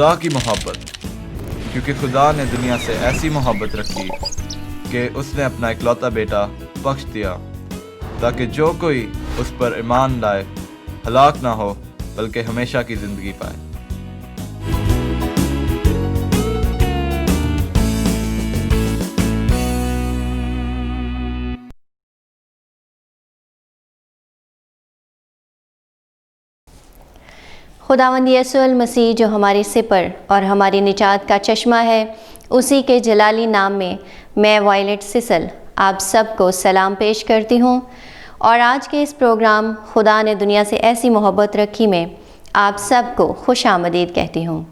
खुदा की मोहब्बत, क्योंकि खुदा ने दुनिया से ऐसी मोहब्बत रखी कि उसने अपना इकलौता बेटा बख्श दिया, ताकि जो कोई उस पर ईमान लाए हलाक ना हो बल्कि हमेशा की ज़िंदगी पाए। खुदावंद यीशु मसीह जो हमारे सिपर और हमारी निजात का चश्मा है, उसी के जलाली नाम में मैं वायलेट सिसल आप सबको सलाम पेश करती हूँ। और आज के इस प्रोग्राम खुदा ने दुनिया से ऐसी मोहब्बत रखी में आप सबको खुश आमदीद कहती हूँ।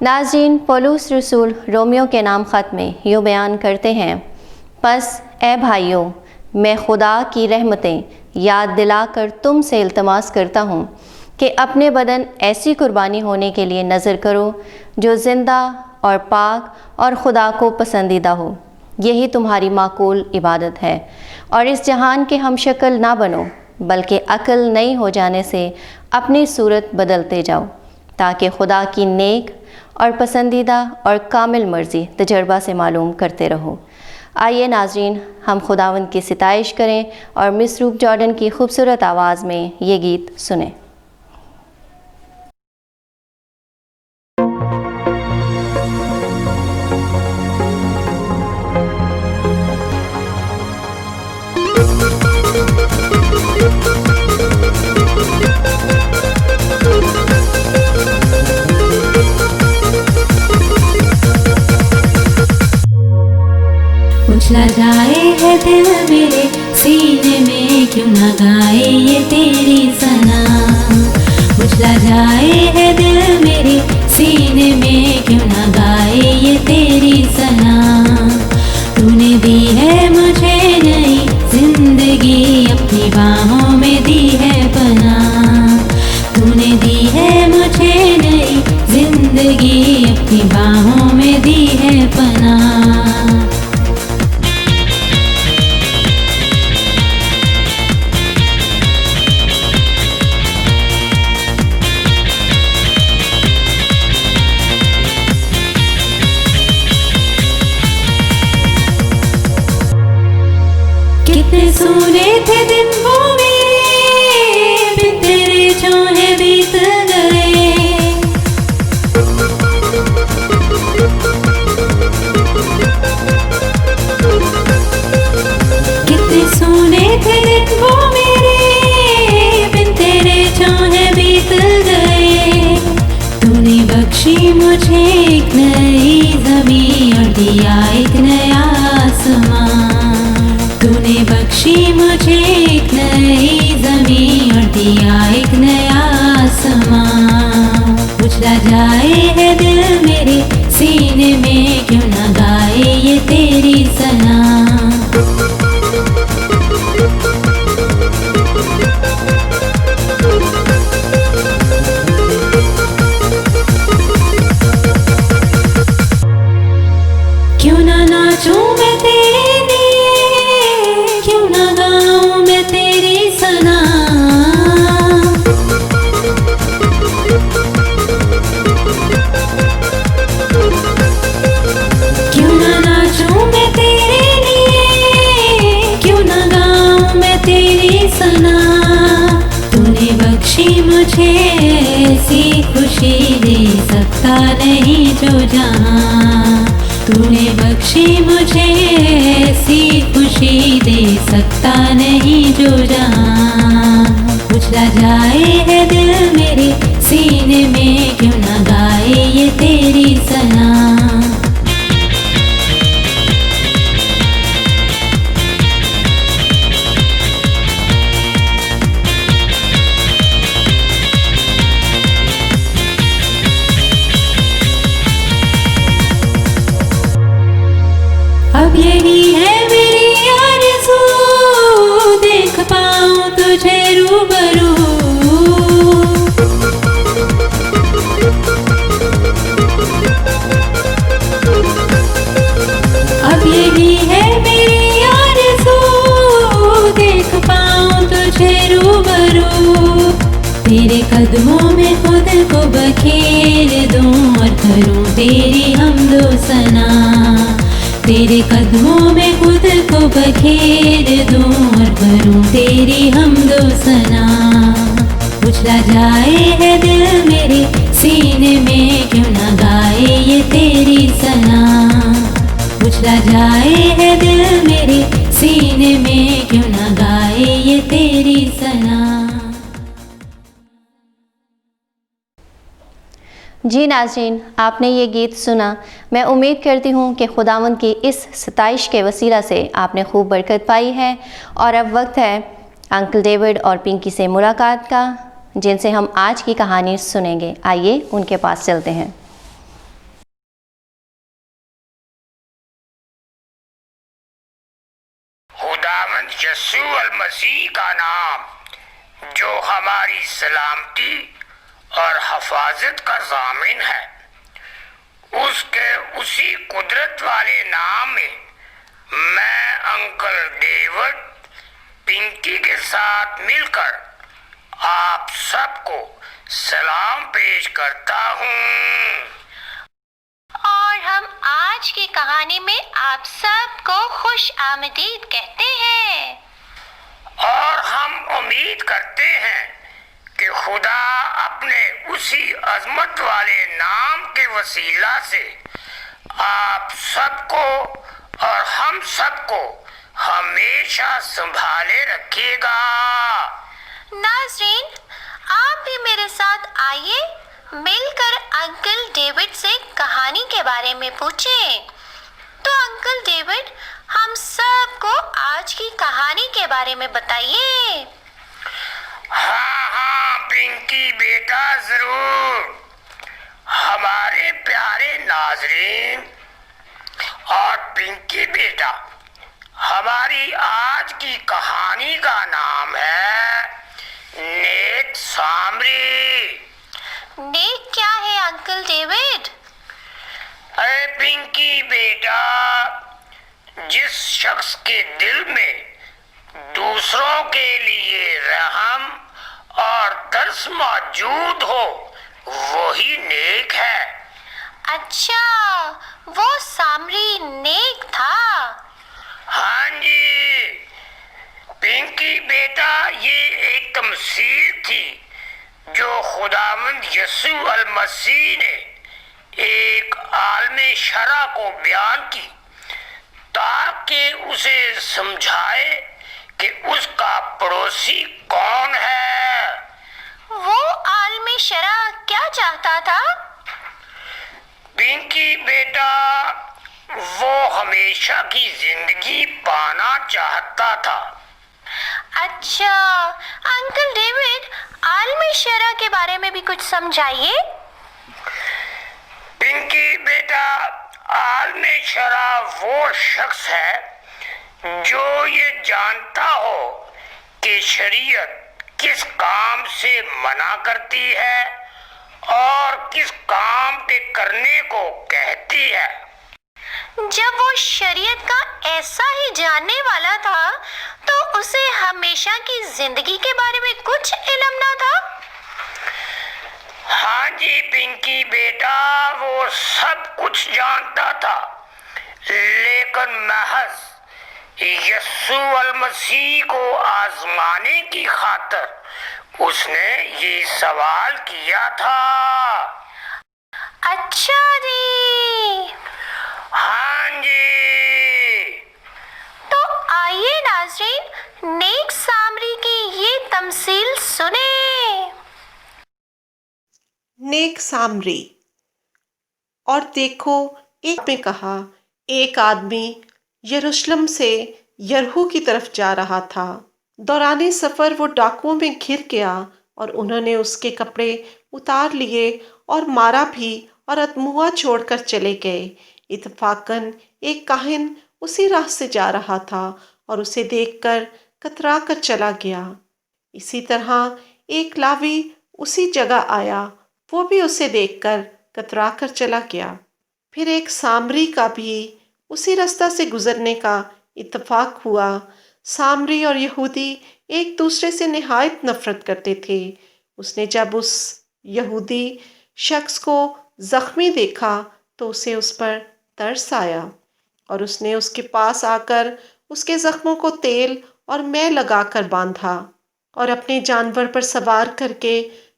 नाज़रीन, पौलुस रसूल रोमियो के नाम ख़त में यूँ बयान करते हैं, बस ए भाइयों, मैं खुदा की रहमतें याद दिलाकर तुमसे इल्तमास करता हूँ कि अपने बदन ऐसी कुर्बानी होने के लिए नज़र करो जो ज़िंदा और पाक और खुदा को पसंदीदा हो। यही तुम्हारी माकूल इबादत है। और इस जहान के हम शक्ल ना बनो, बल्कि अक्ल नई हो जाने से अपनी सूरत बदलते जाओ, ताकि खुदा की नेक और पसंदीदा और कामिल मर्ज़ी तजर्बा से मालूम करते रहो। आइए नाज़रीन, हम खुदावंद की सिताइश करें और मिस रूप जॉर्डन की खूबसूरत आवाज़ में ये गीत सुनें। उछला जाए है दिल मेरे सीने में, क्यों ना गाए ये तेरी सना। उछला जाए है दिल मेरे सीने में, क्यों ना गाए ये तेरी सना। तूने दी है मुझे नई जिंदगी, अपनी बाहों में दी है पनाह। तूने दी है मुझे नई जिंदगी, अपनी बाहों में दी है पनाह। कितने सोने थे दिन वो मेरे, बिन तेरे चोहे बीत गए। कितने सोने थे दिन वो मेरे, बिन तेरे चोहे बीत गए। तूने बख्शी मुझे एक नई ज़मीं और दिया एक नया आसमां। तूने बख्शी मुझे एक नई ज़मीं और दिया एक नया आसमां। उछला जाए है दिल मेरे सीने में, क्यों ना गाए ये तेरी सना। क्यों ना नाचूं मैं तेरे लिए, क्यों ना गाऊं मैं तेरी सना। क्यों ना नाचूं मैं तेरे लिए, क्यों ना गाऊं मैं तेरी सना। तूने बख्शी मुझे ऐसी खुशी, दे सकता नहीं जो जहां। तूने बख्शी मुझे ऐसी खुशी, दे सकता नहीं जो जहां। उछला जाए है दिल मेरे सीने में, क्यों ना गाए ये तेरी सना। अब यही है मेरी आरज़ू, देख पाऊं तुझे रूबरू। अब यही है मेरी आरज़ू, देख पाऊं तुझे रूबरू। तेरे कदमों में खुद को बखेर दूं और तेरे कदमों में खुद को बखेर दूं और करूं तेरी हमदो सना। उछला जाए है दिल मेरे सीने में क्यों ना गाए ये तेरी सना। उछला जाए है दिल मेरे सीने में क्यों ना गाए ये तेरी सना। जी नाज़रीन, आपने ये गीत सुना। मैं उम्मीद करती हूँ कि खुदावंद की इस सताइश के वसीला से आपने खूब बरकत पाई है। और अब वक्त है अंकल डेविड और पिंकी से मुलाकात का, जिनसे हम आज की कहानी सुनेंगे। आइए उनके पास चलते हैं। खुदावंद यस्सु अल मसीह का नाम, जो हमारी सलामती और हिफाजत का ज़ामिन है, उसके उसी कुदरत वाले नाम में मैं अंकल डेविड पिंकी के साथ मिलकर आप सबको सलाम पेश करता हूँ। और हम आज की कहानी में आप सबको खुश आमदीद कहते हैं। और हम उम्मीद करते हैं कि खुदा अपने उसी अजमत वाले नाम के वसीला से आप सबको और हम सबको हमेशा संभाले रखेगा। नाज़रीन, आप भी मेरे साथ आइए, मिलकर अंकल डेविड से कहानी के बारे में पूछें। तो अंकल डेविड, हम सबको आज की कहानी के बारे में बताइए। हाँ पिंकी बेटा, जरूर। हमारे प्यारे नाजरीन और पिंकी बेटा, हमारी आज की कहानी का नाम है नेक सामरी। नेक क्या है अंकल डेविड? अरे पिंकी बेटा, जिस शख्स के दिल में दूसरों के लिए रहम और दर्स मौजूद हो, वही नेक है। अच्छा, वो सामरी नेक था। हाँ जी पिंकी बेटा, ये एक तमसील थी जो खुदावंद यस्सु अल मसीह ने एक आलमे शरा को बयान की, ताकि उसे समझाए कि उसका पड़ोसी कौन है। वो आलमे शरा क्या चाहता था? पिंकी बेटा, वो हमेशा की जिंदगी पाना चाहता था। अच्छा अंकल डेविड, आलमी शरा के बारे में भी कुछ समझाइए। पिंकी बेटा, आलमे शरा वो शख्स है जो ये जानता हो कि शरीयत किस काम से मना करती है और किस काम के करने को कहती है। जब वो शरीयत का ऐसा ही जानने वाला था, तो उसे हमेशा की जिंदगी के बारे में कुछ इल्म ना था। हाँ जी पिंकी बेटा, वो सब कुछ जानता था, लेकिन महज यस्सु अल मसीह को आजमाने की खातर उसने ये सवाल किया था। अच्छा जी। हाँ जी। तो आइए नाज़रीन, नेक सामरी की ये तमसील सुने। नेक सामरी। और देखो, एक ने कहा, एक आदमी यरूशलेम से यरीहो की तरफ जा रहा था। दौराने सफ़र वो डाकुओं में घिर गया और उन्होंने उसके कपड़े उतार लिए और मारा भी और अधमुआ छोड़कर चले गए। इत्तफाकन एक काहिन उसी राह से जा रहा था और उसे देखकर कतरा कर चला गया। इसी तरह एक लावी उसी जगह आया, वो भी उसे देखकर कतरा कर चला गया। फिर एक सामरी का भी उसी रास्ता से गुजरने का इत्तेफाक हुआ। सामरी और यहूदी एक दूसरे से निहायत नफरत करते थे। उसने जब उस यहूदी शख्स को जख्मी देखा तो उसे उस पर तरस आया। और उसने उसके पास आकर उसके जख्मों को तेल और मैं लगाकर बांधा और अपने जानवर पर सवार करके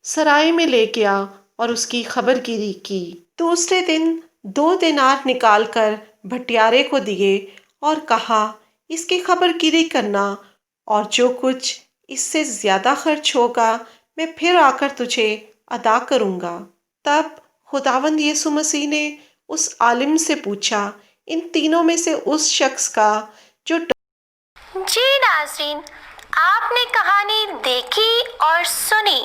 सराय में ले गया और उसकी खबरगिरी की। दूसरे दिन 2 दिनार निकालकर भटियारे को दिए और कहा, इसकी खबरगिरी करना और जो कुछ इससे ज्यादा खर्च होगा मैं फिर आकर तुझे अदा करूंगा। तब खुदावंद यीशु मसीह ने उस आलिम से पूछा, इन तीनों में से उस शख्स का जो जी नाज़रीन, आपने कहानी देखी और सुनी।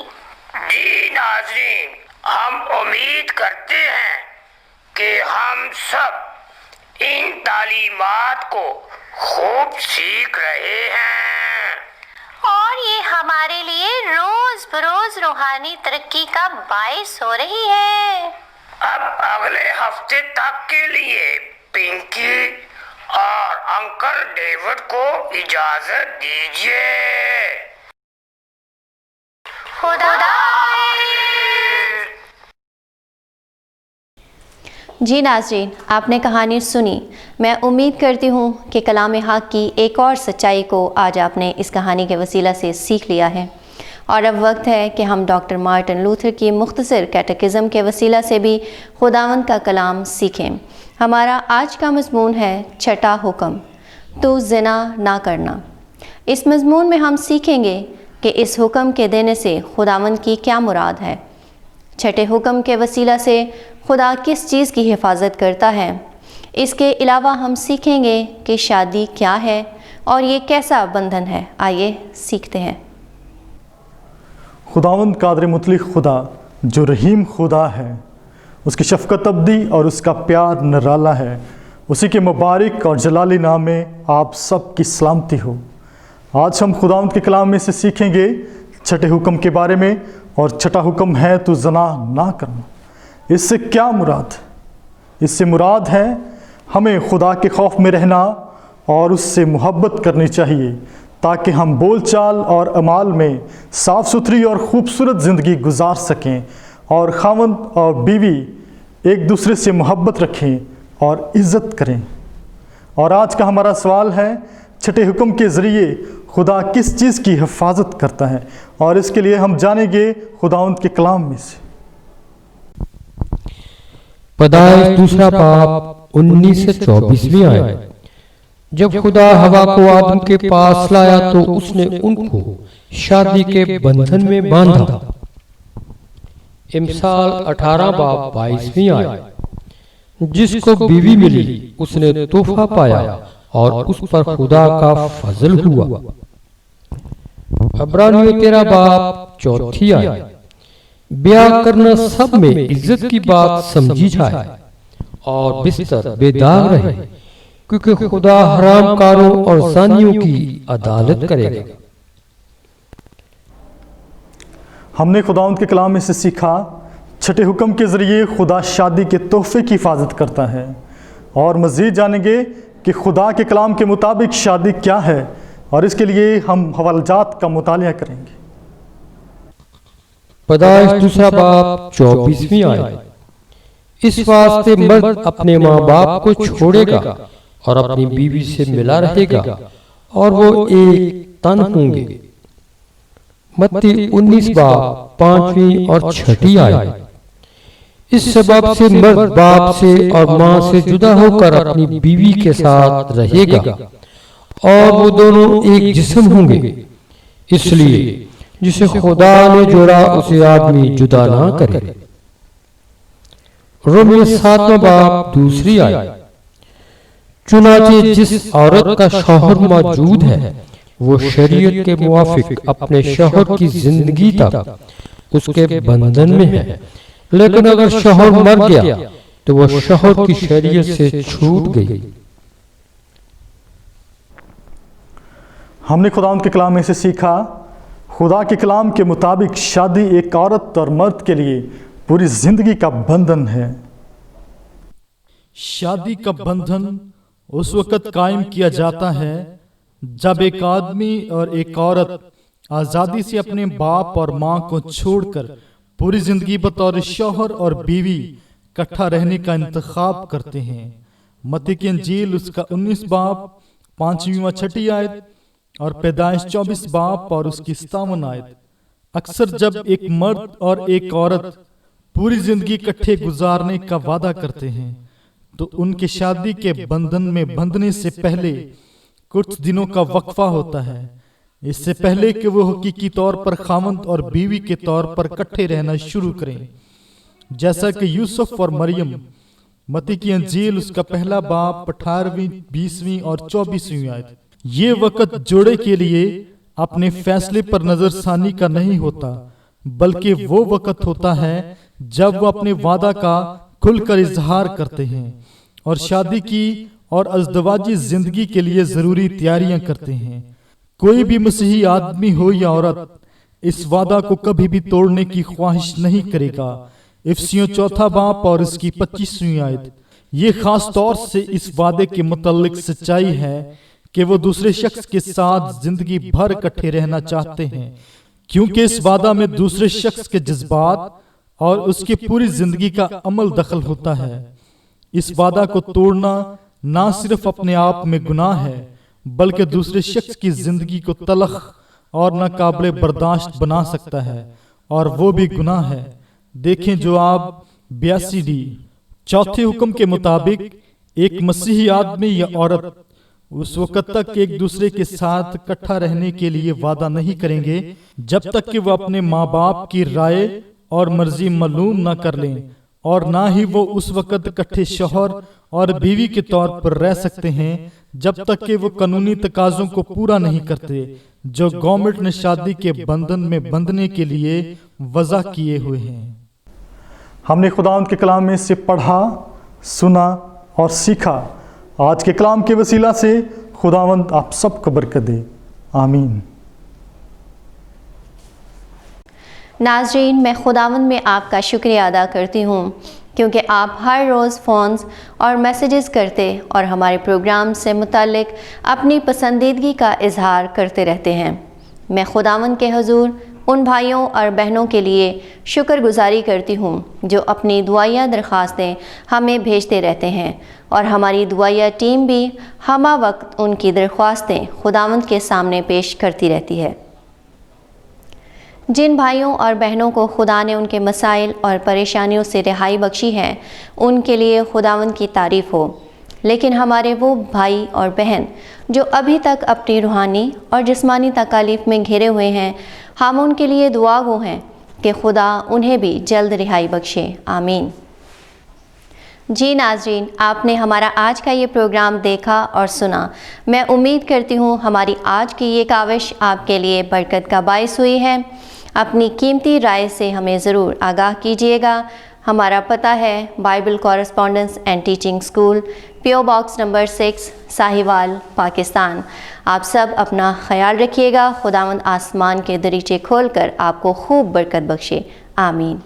जी नाज़रीन, हम उम्मीद करते हैं कि हम सब इन तालीमात को खूब सीख रहे हैं और ये हमारे लिए रोज बरोज रूहानी तरक्की का बाइस हो रही है। अब अगले हफ्ते तक के लिए पिंकी और अंकल डेविड को इजाजत दीजिए। खुदा जी नाज़रीन, आपने कहानी सुनी। मैं उम्मीद करती हूँ कि कलाम हक़ की एक और सच्चाई को आज आपने इस कहानी के वसीला से सीख लिया है और अब वक्त है कि हम डॉक्टर मार्टिन लूथर की मुख्तसर कैटेकिज़्म के वसीला से भी खुदावंद का कलाम सीखें। हमारा आज का मज़मून है छठा हुक्म, तो ज़िना ना करना। इस मज़मून में हम सीखेंगे कि इस हुक्म के देने से खुदावंद की क्या मुराद है। छठे हुक्म के वसीला से खुदा किस चीज़ की हिफाजत करता है। इसके अलावा हम सीखेंगे कि शादी क्या है और ये कैसा बंधन है। आइए सीखते हैं। खुदावंद कादर मुतलक खुदा जो रहीम खुदा है, उसकी शफ़क़त अब्दी और उसका प्यार निराला है, उसी के मुबारक और जलाली नाम में आप सब की सलामती हो। आज हम खुदावंद के कलाम में से सीखेंगे छठे हुक्म के बारे में और छठा हुक्म है तो ज़ना ना करना। इससे क्या मुराद? इससे मुराद है हमें खुदा के खौफ में रहना और उससे मोहब्बत करनी चाहिए ताकि हम बोलचाल और अमाल में साफ़ सुथरी और ख़ूबसूरत ज़िंदगी गुजार सकें और खावंद और बीवी एक दूसरे से मोहब्बत रखें और इज़्ज़त करें। और आज का हमारा सवाल है, छठे हुक्म के ज़रिए खुदा किस चीज़ की हिफाजत करता है, और इसके लिए हम जानेंगे खुदावंद के कलाम में से। पैदाइश दूसरा बाब 19 से 24वीं आयत। जब खुदा हवा को आदम के पास लाया तो उसने उनको शादी के बंधन में बांधा। इमसाल 18 बाब 22वीं आयत। जिसको बीवी मिली उसने तोहफा पाया और उस पर खुदा का फजल हुआ। अब्रानियों 13 बाब 4 आयत। ब्याह करना सब में इज्जत की बात समझी जाए और बिस्तर बेदाग रहे, क्योंकि खुदा हरामकारों और ज़ानियों की अदालत करेगा। हमने खुदावंद के कलाम में से सीखा, छठे हुक्म के ज़रिए खुदा शादी के तोहफे की हिफाजत करता है, और मज़ीद जानेंगे कि खुदा के कलाम के मुताबिक शादी क्या है, और इसके लिए हम हवालाजात का मुतालिया करेंगे। पैदाइश दूसरा बाब 24वीं आयत। इस वास्ते मर्द अपने माँ बाप को छोड़ेगा और अपनी बीवी से मिला रहेगा और वो एक तन होंगे। मत्ती 19 बाब 5वीं और 6 आयत। इस सबब से मर्द बाप से और माँ से जुदा होकर अपनी बीवी के साथ रहेगा और वो दोनों एक जिस्म होंगे। इसलिए जिसे खुदा ने जोड़ा उसे आदमी जुदा ना करे। रोमियो 7वां बाब 2 आयत। चुनाचे जिस औरत का शौहर मौजूद है वो शरीयत के मुवाफिक अपने शौहर की जिंदगी तक उसके बंधन में है, लेकिन अगर शौहर मर गया तो वो शौहर की शरीयत से छूट गई। हमने खुदावंद के कलाम में से सीखा, खुदा के कलाम के मुताबिक शादी एक औरत और मर्द के लिए पूरी जिंदगी का बंधन है। शादी का बंधन उस वक़्त कायम किया जाता है जब एक आदमी और एक औरत आज़ादी से अपने बाप और माँ को छोड़कर पूरी जिंदगी बतौर शौहर और बीवी इकट्ठा रहने का इंतखाब करते हैं। मत्ती की अंजील उसका 19 बाब 5वीं व 6ठी आयत और पैदाइश 24 बाब और उसकी 57 आयत। अक्सर जब एक मर्द और एक औरत पूरी जिंदगी इकट्ठे गुजारने का वादा करते हैं तो उनके शादी के बंधन में बंधने से पहले कुछ दिनों का वक्फा होता है, इससे पहले कि वो हकीकी तौर पर खामंद और बीवी के तौर पर इकट्ठे रहना शुरू करें। जैसा कि यूसुफ और मरियम, मत्ती की अंजील उसका पहला बाब 18वीं 20वीं और 24वीं आयत। ये वक़्त जोड़े के लिए अपने फैसले पर नजरसानी का नहीं होता, बल्कि वो वक़्त होता है जब वो अपने वादा का खुलकर इजहार करते हैं और शादी की और अज़दवाजी जिंदगी के लिए जरूरी तैयारियां करते हैं। कोई भी मसीही आदमी हो या औरत इस वादा को कभी भी तोड़ने की ख्वाहिश नहीं करेगा। इफिसियों 4 बाब और इसकी 25वीं आयत। ये खास तौर से इस वादे के मुतल्लिक सच्चाई है कि वो दूसरे शख्स के साथ जिंदगी भर इकट्ठे रहना चाहते हैं, क्योंकि इस वादा में दूसरे शख्स के जज्बात और उसकी पूरी जिंदगी का अमल दखल होता है। इस वादा को तोड़ना ना सिर्फ अपने आप में गुनाह है, बल्कि दूसरे शख्स की जिंदगी को तलख और नाकाबिले बर्दाश्त बना सकता है, और वो भी गुनाह है। देखें जो आप 82D। चौथे हुक्म के मुताबिक एक मसीही आदमी या औरत उस वक़्त तक एक दूसरे के साथ इकट्ठा रहने के लिए वादा नहीं करेंगे जब तक कि वो अपने माँ बाप की राय और मर्जी मालूम ना कर लें, और ना ही वो उस वक़्त इकट्ठे शौहर और बीवी के तौर पर रह सकते हैं जब तक कि वो कानूनी तकाजों को पूरा नहीं करते जो गवर्नमेंट ने शादी के बंधन में बंधने के लिए वज़ा किए हुए हैं। हमने खुदावंद के कलाम में से पढ़ा, सुना और सीखा। आज के कलाम के वसीला से खुदावंद आप सबको बरकत दे। आमीन। नाज़रीन, मैं खुदावंद में आपका शुक्रिया अदा करती हूँ क्योंकि आप हर रोज़ फ़ोन्स और मैसेजेस करते और हमारे प्रोग्राम से मुतालिक अपनी पसंदीदगी का इजहार करते रहते हैं। मैं खुदावंद के हुजूर उन भाइयों और बहनों के लिए शुक्रगुजारी करती हूँ जो अपनी दुआया दरख्वास्तें हमें भेजते रहते हैं, और हमारी दुआया टीम भी हमा वक्त उनकी दरख्वास्तें खुदावंद के सामने पेश करती रहती है। जिन भाइयों और बहनों को खुदा ने उनके मसाइल और परेशानियों से रिहाई बख्शी है, उनके लिए खुदावंद की तारीफ़ हो। लेकिन हमारे वो भाई और बहन जो अभी तक अपनी रूहानी और जिस्मानी तकालीफ में घिरे हुए हैं, हम उनके लिए दुआ गो हैं कि खुदा उन्हें भी जल्द रिहाई बख्शे। आमीन। जी नाज़रीन, आपने हमारा आज का ये प्रोग्राम देखा और सुना। मैं उम्मीद करती हूँ हमारी आज की ये काविश आपके लिए बरकत का बाइस हुई है। अपनी कीमती राय से हमें ज़रूर आगाह कीजिएगा। हमारा पता है Bible correspondence and teaching school, PO box number 6, Sahiwal, Pakistan. आप सब अपना ख्याल रखिएगा। खुदावंद आसमान के दरीचे खोलकर आपको खूब बरकत बख्शे। आमीन।